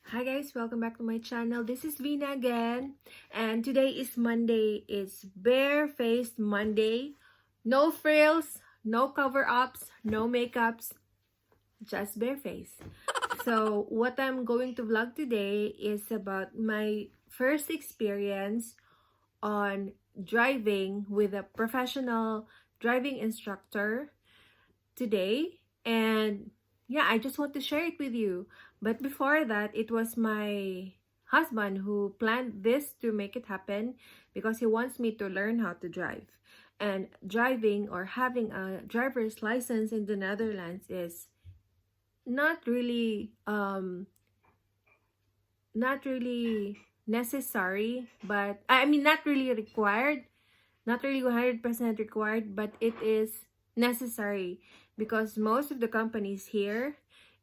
Hi guys, welcome back to my channel. This is Vina again, and today is Monday. It's bare-faced Monday. No frills, no cover-ups, no makeups, just bare face. So what I'm going to vlog today is about my first experience on driving with a professional driving instructor today. And yeah, I just want to share it with you. But before that, it was my husband who planned this to make it happen because he wants me to learn how to drive. And driving or having a driver's license in the Netherlands is not really necessary, but I mean not really required, not really 100% required, but it is necessary because most of the companies here,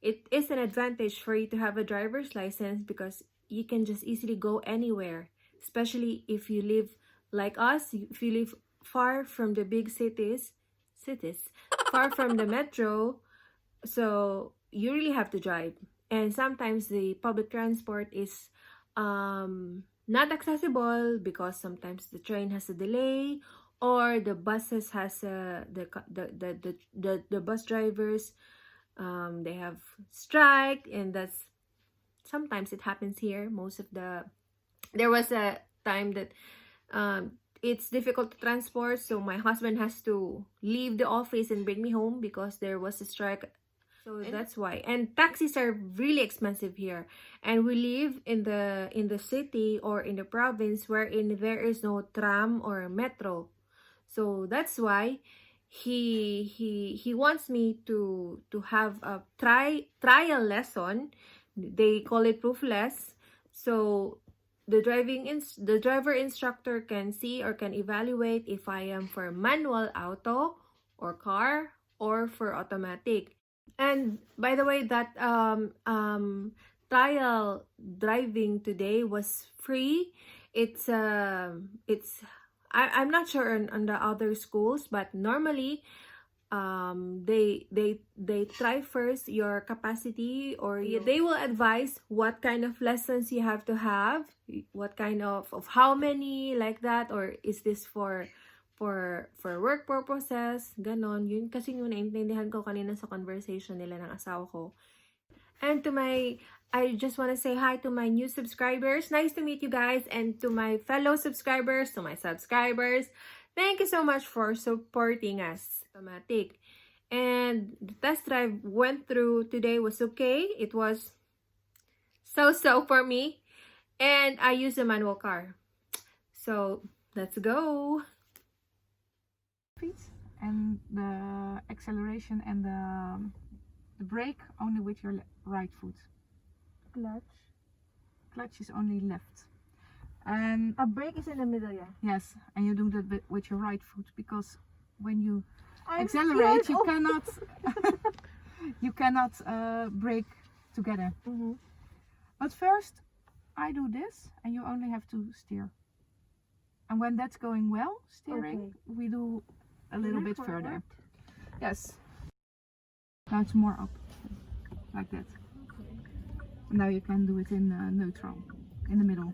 it is an advantage for you to have a driver's license because you can just easily go anywhere, especially if you live like us, if you live far from the big cities, far from the metro, so you really have to drive. And sometimes the public transport is not accessible because sometimes the train has a delay or the buses has the bus drivers they have strike, and that's sometimes it happens here. There was a time that it's difficult to transport, so my husband has to leave the office and bring me home because there was a strike. So that's why. And taxis are really expensive here. And we live in the city or in the province wherein there is no tram or metro. So that's why he wants me to have a trial lesson. They call it proofless. So the driver instructor can see or can evaluate if I am for manual auto or car or for automatic. And by the way, that trial driving today was free. I'm not sure on the other schools, but normally they try first your capacity, or they will advise what kind of lessons you have to have, what kind of how many, like that, or is this for work purposes, ganon. Yun kasi yung naintindihan ko kanina sa conversation nila ng asawa ko. And I just want to say hi to my new subscribers. Nice to meet you guys. And to my fellow subscribers, to my subscribers, thank you so much for supporting us. Automatic. And the test drive went through today was okay. It was so for me. And I use a manual car. So let's go. Feet and the acceleration and the brake only with your right foot. Clutch is only left, and A brake is in the middle, yeah. yes, and you do that with your right foot because when you accelerate you cannot you cannot brake together. But first I do this and you only have to steer, and when that's going well, steering, we do a little bit further. Yes. Now it's more up, like that. Now you can do it in neutral, in the middle.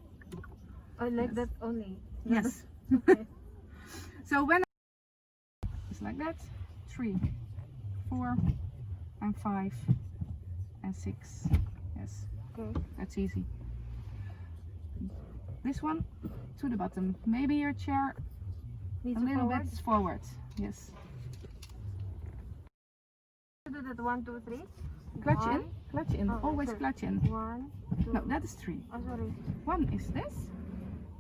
Oh, like that only? Yes. Okay. So when it's like that, 3, 4, and 5, and 6. Yes. Okay. That's easy. This one to the bottom. Maybe your chair Needs a little forward? bit forward. Yes. Do that 1, 2, 3. Clutch in. Clutch in. Oh, Always sorry. clutch in. 1, 2. No, that is 3. Oh, sorry. 1 is this.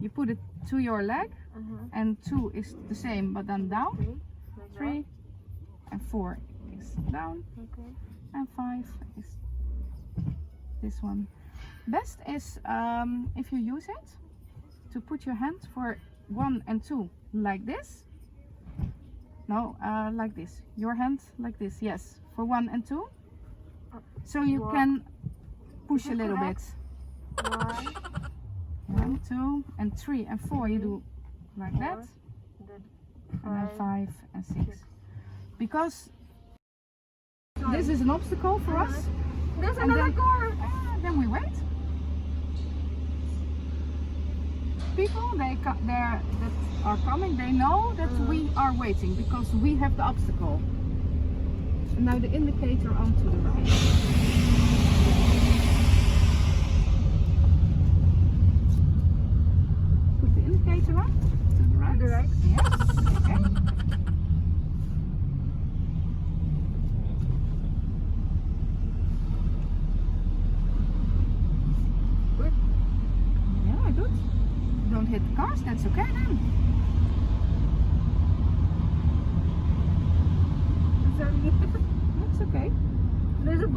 You put it to your leg, and 2 is the same but then down. 3 and 4 is down. Okay. And 5 is this one. Best is if you use it to put your hand for 1 and 2 like this. No, like this. Your hand like this. Yes, for 1 and 2. So you can push a little bit. 1, 2, and 3 and 4. You do like that, and then 5 and 6. Because this is an obstacle for us. There's And another then- car. Then we wait. people that are coming, they know that we are waiting because we have the obstacle. And now the indicator onto the right. Put the indicator on to the right. To the right. Yes. Okay. Good. Yeah, good. Don't hit the cars, that's okay then. That's okay. There's a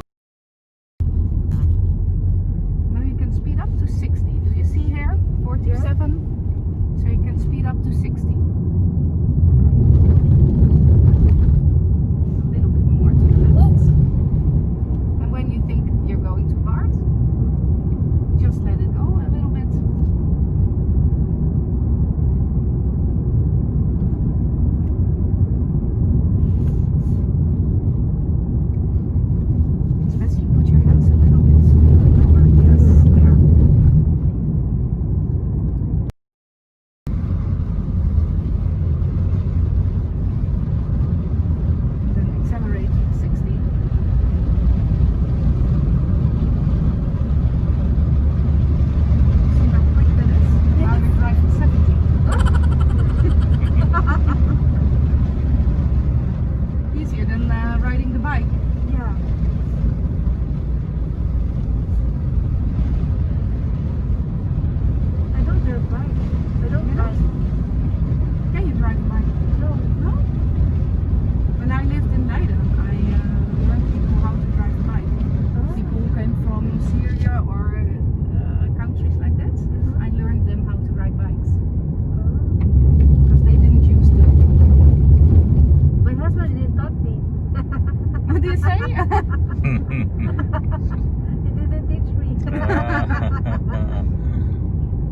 Now you can speed up to 60. Do you see here? 47. So you can speed up to 60. A little bit more to the left. And when you think you're going too hard, just let it go a little bit. Especially put your hands a little bit lower. Yes, there. Then accelerate to 60. See how quick that is? Now we drive at 70. Easier than riding the bike. yeah. I don't drive bike. I don't You drive. Can you drive a bike? No. No? When I lived in Leiden, I learned people how to drive a bike. People who came from Syria or countries like that. I learned them how to ride bikes because they didn't use them. My husband didn't taught me. What do you say? He didn't teach me.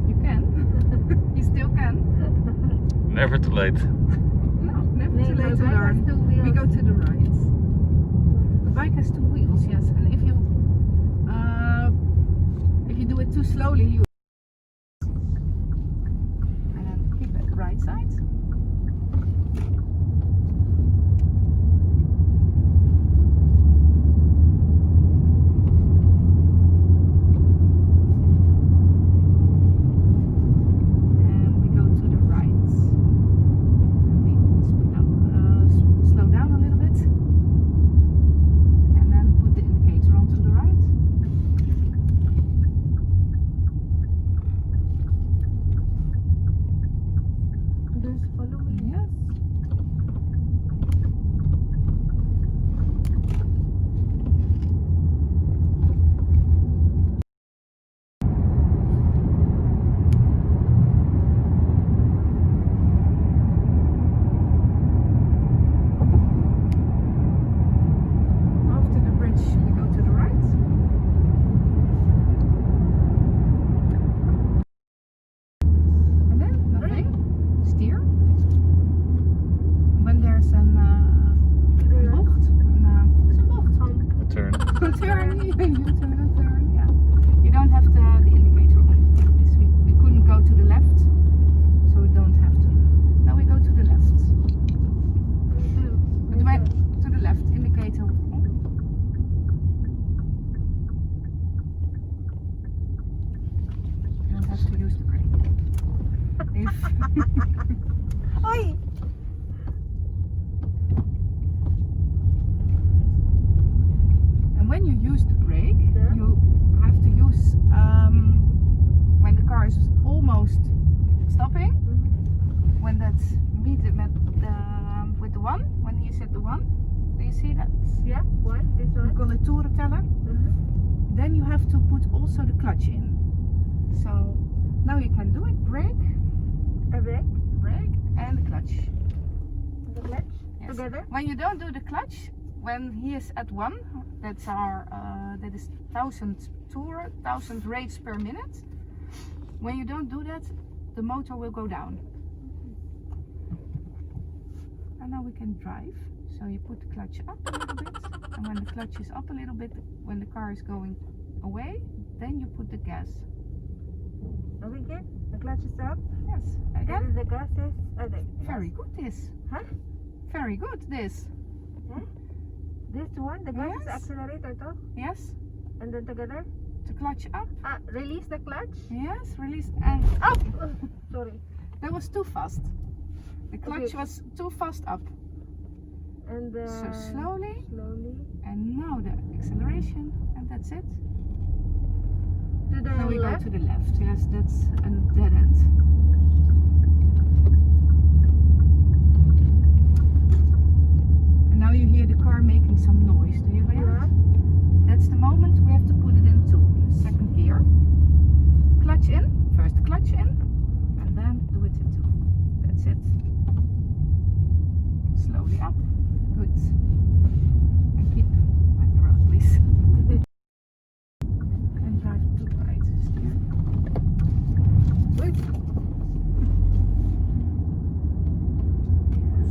You can. You still can. Never too late. No, never Nee, too my late to bike has learn. 2 wheels. We go to the right. The bike has 2 wheels, yes. And if you do it too slowly, you and then keep at the right side. And we go to the right. And we speed up, slow down a little bit. And then put the indicator onto the right. Just follow me. Yes. After the bridge, we go to the right. And then nothing. Steer. When there's an bocht, is een bocht. A turn. A turn, you turn a turn, yeah. You don't have the indicator on. This we couldn't go to the left, so we don't have to. Now we go to the left. But when to the left, indicator on. You don't have to use the brake. Oi! And when you use the brake, Yeah. you have to use when the car is almost stopping. When that's meted with the one, when you set the one, do you see that? Yeah, what? This We one? call it toerenteller. Then you have to put also the clutch in. So now you can do it. Brake, A brake? brake, and the clutch. The clutch? Yes. Together? When you don't do the clutch, when he is at 1, that's our that is 1,000 rates per minute. When you don't do that, the motor will go down. And now we can drive. So you put the clutch up a little bit, and when the clutch is up a little bit, when the car is going away, then you put the gas. Okay, good. The clutch is up. Yes. Again. And the gas is. Very good. This. Huh? Very good. This. Huh? This one, the gas is Yes. accelerator, too. Yes. And then together. The clutch up. Release the clutch. Yes. Release and up. Sorry. That was too fast. The clutch was too fast up. And So slowly. slowly. And now the acceleration. And that's it. To the Now we left. go to the left. Yes, that's a dead end. And now you hear the car making some noise. Do you hear Yeah. it? That's the moment we have to put it in 2, in the second gear. Clutch in. First clutch in. And then do it in 2. That's it. Slowly up. Good. And keep at the road, please. And drive to the right. Steer. Good. Yes.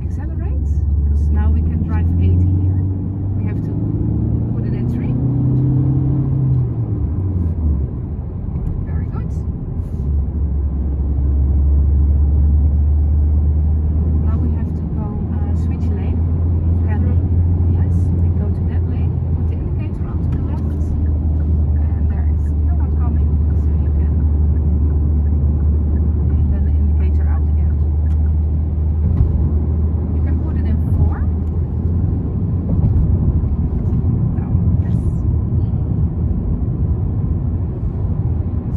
Accelerate. Because now we can drive 80 here. We have to put it in 3. Very good. Now we have to go switch lane. Yes, we go to that lane, put the indicator on to the left, and there is no one coming, so you can, and then the indicator out again. You can put it in 4. Down, yes.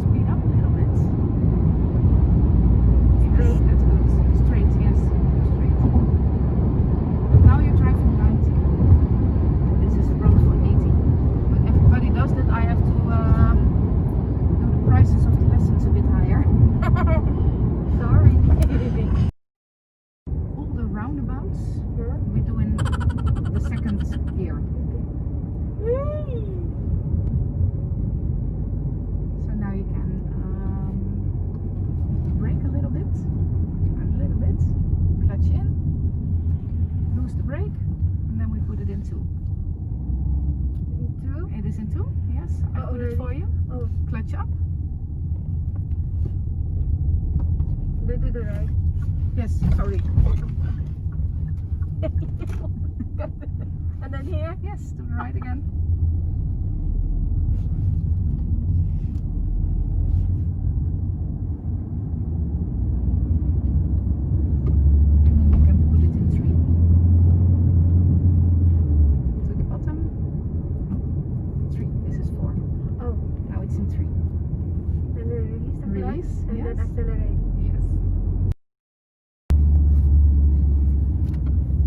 Speed up a little bit. Yes, that's good. Straight, yes, straight. Now you're driving 90. This is road for 80. When everybody does that, I have to do the prices of the lessons a bit higher. Sorry. All the roundabouts Yeah. we do in the second gear. So now you can brake a little bit, clutch in, lose the brake, and then we put it in 2. 2. It is in 2, yes. I put it for you. Oh, Clutch up. then to the right. Yes, sorry. And then here. Yes, to the right again. And then you can put it in 3. To the bottom. 3. This is 4. Oh, Now it's in 3. and then release the clutch. Release, And yes. then accelerate. Yes.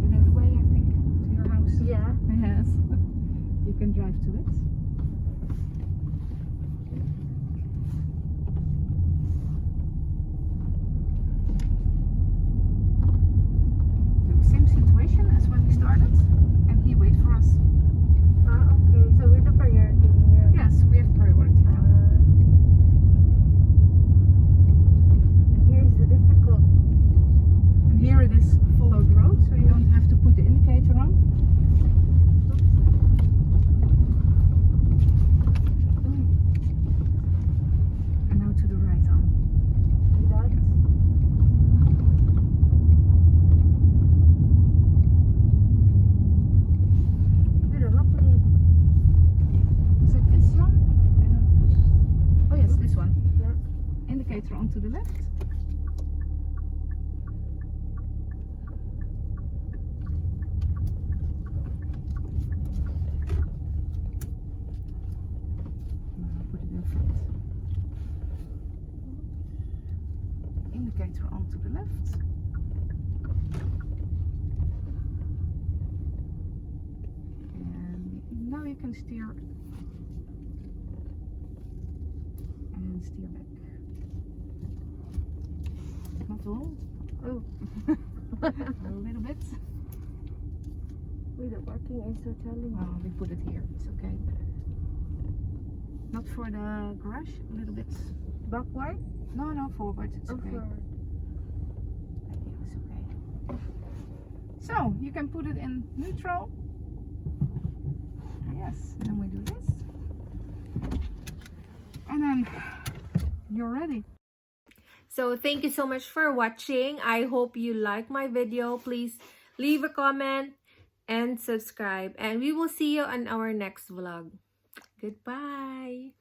You know the way, I think, to your house? Yeah. Yes. You can drive to it. The same situation as when we started, and he wait for us. Okay. So we're the priority here. Yes, we have priority now. And here's the difficult. And here it is followed road, so you don't have to put the indicator on. And now to the right on. And that. Good, I'm not playing. Is it this one? I don't. Oh yes, this one. Yeah. Indicator on to the left. Now put it in front. Indicator on to the left. And now you can steer and steer back. Not all, Oh. a little bit. Wait, the parking is so challenging. Oh, we put it here, it's okay. Not for the garage, a little bit. Backward? No, forward, it's Or okay. forward? It's okay. So, you can put it in neutral. Yes, and then we do this. And then you're ready. So thank you so much for watching. I hope you like my video. Please leave a comment and subscribe. And we will see you on our next vlog. Goodbye.